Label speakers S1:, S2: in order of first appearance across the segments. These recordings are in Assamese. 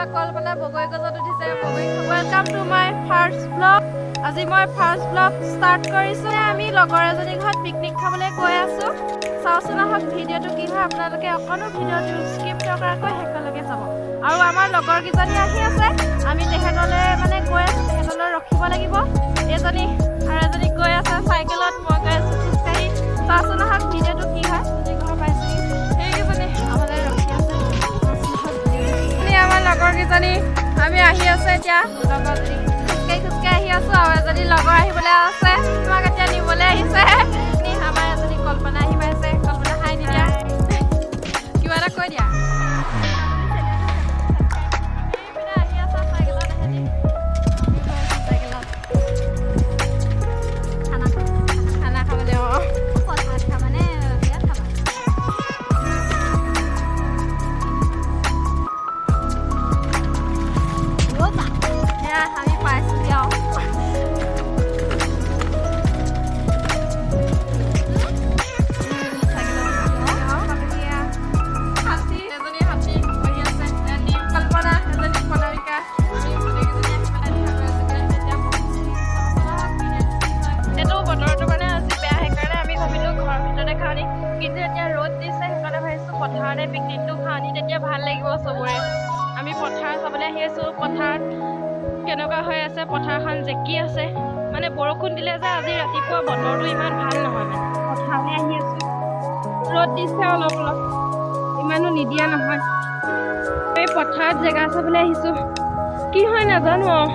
S1: আমাৰ কল্পনা বগৰী গছত উঠিছে। Welcome to my first blog. আজি মই ফাৰ্ষ্ট ব্লগ ষ্টাৰ্ট কৰিছোঁ। আমি লগৰ এজনী ঘৰত পিকনিক খাবলৈ গৈ আছোঁ। চাওঁচোন আহক ভিডিঅ'টো কি হয়। আপোনালোকে অকণো ভিডিঅ'টো স্কিপ নকৰাকৈ শেষলৈকে চাব। আৰু আমাৰ লগৰ কেইজনী আহি আছে। আমি তেহেতলৈ গৈ আছোঁ, তেহেতলৈ ৰখিব লাগিব। এজনী আৰু এজনী গৈ আছে চাইকেলত, মই গৈ আছোঁ খোজকাঢ়ি। চাওঁচোন আহক ভিডিঅ'টো কি হয়। ঘৰ পাইছোঁহি, সেইকেইজনী আমালৈ ৰখি আছে। আমাৰ লগৰ কেইজনী আমি আহি আছো এতিয়া। লগৰজনী খোজকাঢ়ি আহি আছো আৰু এজনী লগৰ আহিবলৈ আছে, তোমাক এতিয়া নিবলৈ আহিছে। আমাৰ এজনী কল্পনা আহি পাইছে। কল্পনা হাই নিদিয়া, কিবা এটা কৈ দিয়া। আহি আছা চাইকেলত, খানা খাবলৈ। আমি পাইছোঁ দিয়ক। কিন্তু এতিয়া ৰ'দ দিছে, সেইকাৰণে ভাবিছোঁ পথাৰতে পিকনিকটো খাওঁ নি, তেতিয়া ভাল লাগিব চবৰে। আমি পথাৰ চাবলৈ আহি আছোঁ। পথাৰত কেনেকুৱা হৈ আছে, পথাৰখন জেকি আছে। বৰষুণ দিলে যে আজি ৰাতিপুৱা বতৰটো ইমান ভাল নহয়। পথাৰলৈ আহি আছোঁ। ৰ'দ দিছে অলপ অলপ, ইমানো নিদিয়া নহয়। এই পথাৰত জেগা চাবলৈ আহিছোঁ। কি হয় নাজানো আৰু।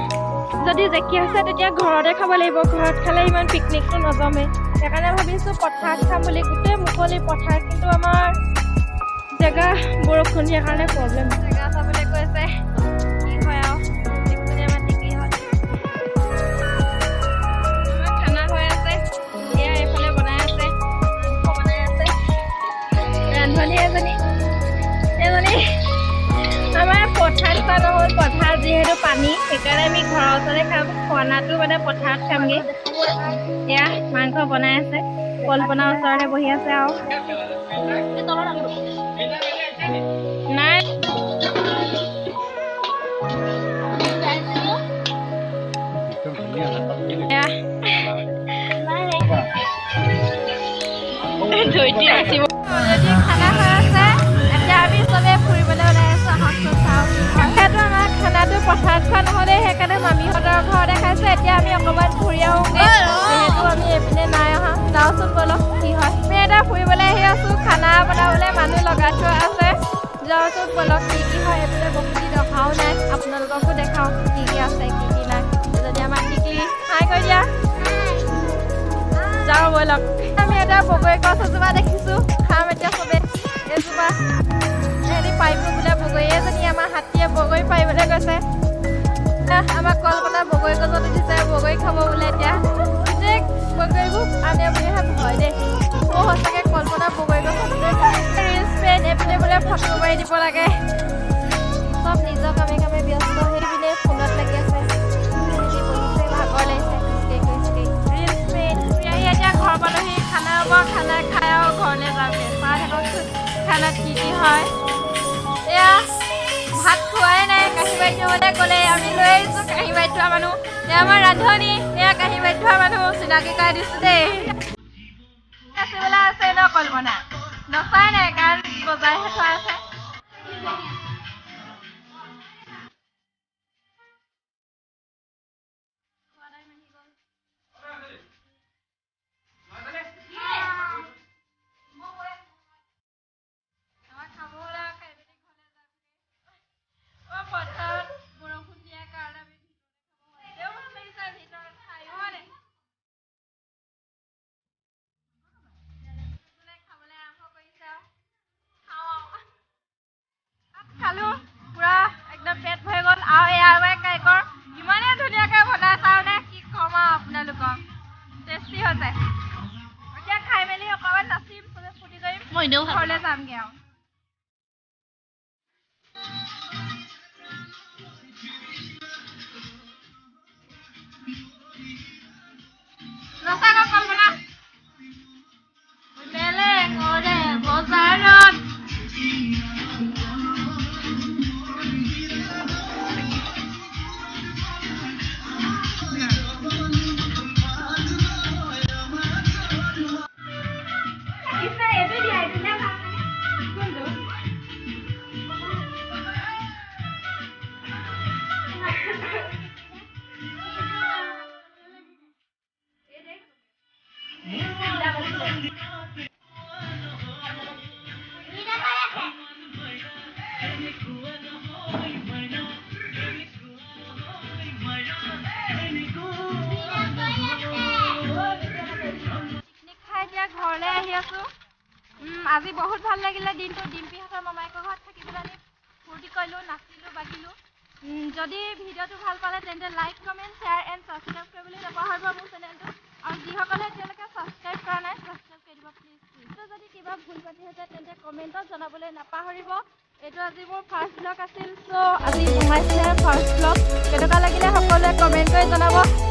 S1: যদি জেকি আছে তেতিয়া ঘৰতে খাব লাগিব। ঘৰত খালে ইমান পিকনিকটো নজমে। সেইকাৰণে ভাবিছোঁ পথাৰত খাম বুলি। গোটেই মুকলি পথাৰ, কিন্তু আমাৰ জেগা বৰষুণ দিয়াৰ কাৰণে প্ৰব্লেম। জেগা চাবলৈ কৈছে, কি হয় আৰু। আমাৰ টিকলি হ'ল, আমাৰ খানা হৈ আছে। এয়া এইফালে বনাই আছে, বনাই আছে ৰান্ধনী এজনী। আমাৰ পথাৰত খোৱা নহ'ল। পথাৰ যিহেতু পানী, সেইকাৰণে আমি ঘৰৰ ওচৰতে খাম। খানাটো পথাৰত খামগৈ। এয়া মাংস বনাই আছে। কল্পনাৰ ওচৰতে বহি আছে আৰু নাই। খানা হৈ আছে। এতিয়া আমি চবে ফুৰিবলৈ ওলাই আছো। আহকচোন চাওঁ কি হয়। আমাৰ খানাটো পথাৰত খোৱা নহ'লে, সেইকাৰণে মামীহঁতৰ ঘৰতে খাইছে। এতিয়া আমি অকণমান ফুৰি আহোঁগৈ, যিহেতু আমি এইপিনে নাই অহা। যাওঁচোন বলক কি হয়। আমি এতিয়া ফুৰিবলৈ আহি আছোঁ। খানা বনাবলৈ মানুহ লগাই থোৱা আছে। যাওঁচোন বলক কি হয়। এইপিনে বহুত দিন অহাও নাই, আপোনালোককো দেখাওঁ কি কি আছে কি কি নাই। যদি আমাৰ টিকলি হাই কৰি দিয়া। যাওঁ বলক। আমি এটা বগৰী গছ এজোপা দেখিছোঁ, খাম এতিয়া চবেই এজোপা। সিহঁতি পাৰিব বোলে বগৰী। এজনী আমাৰ হাতীয়ে বগৰী পাৰিবলৈ গৈছে। আমাৰ কল্পনা বগৰী গছত উঠিছে, বগৰী খাব বোলে। এতিয়া গোটেই বগৰীবোৰ আনে বুলিহে ভয় দেই। সঁচাকৈ কল্পনা বগৰী গছত ৰিলচ পেন এইপিনে বোলে ফটো মাৰি দিব লাগে। চব নিজৰ কামে কামে ব্যস্ত। সেইপিনে ফোনত লাগি আছে। ভাগৰ লাগিছে ৰিলচ পেন। এতিয়া ঘৰ পালোহি, খানা হ'ব। খানা খাই আৰু ঘৰলৈ যাওঁগৈ। চাই থাককচোন খানাত কি কি হয়। এয়া ভাত খোৱাই নাই, কাঁহী বাতি ধুবলৈ গ'লে। আমি লৈ আহিছোঁ কাঁহী বাতি ধোৱা মানুহ। এয়া আমাৰ ৰান্ধনী, এয়া কাঁহী বাতি ধোৱা মানুহ। চিনাকি কৰাই দিছোঁ দেই। নাচিবলৈ আছে ন কল্পনা? নচাই নাই, গান বজাইহে থোৱা আছে। খালো পুৰা একদম পেট ভৰি গ'ল। আৰু এয়া কেকৰ ইমানেই ধুনীয়াকৈ বনাই চাওঁনে কি ক'ম আৰু আপোনালোকক। টেষ্টি হৈছে। এতিয়া খাই মেলি অকণমান নাচিম, ফূৰ্তি কৰিম, ঘৰলৈ যামগৈ আৰু। বজাৰত পিকনিক খাই এতিয়া ঘৰলৈ আহি আছোঁ। আজি বহুত ভাল লাগিলে দিনটো। ডিম্পিহঁতৰ মামায়েকৰ ঘৰত থাকি পেলাই ফূৰ্তি কৰিলোঁ, নাচিলোঁ, বাগিলোঁ। যদি ভিডিঅ'টো ভাল পালে তেন্তে like, comment, share and subscribe কৰিবলৈ নাপাহৰিব মোৰ চেনেলটো। আৰু যিসকলে এতিয়ালৈকে ছাবস্ক্ৰাইব কৰা নাই, ছাবস্ক্ৰাইব কৰি দিব প্লিজ। যদি কিবা ভুল পাতি হৈছে তেন্তে কমেণ্টত জনাবলৈ নাপাহৰিব। এইটো আজি মোৰ ফাৰ্ষ্ট ব্লগ আছিল। চ' আজি বনাইছিলে ফাৰ্ষ্ট ব্লগ। কেনেকুৱা লাগিলে সকলোৱে কমেণ্ট কৰি জনাব।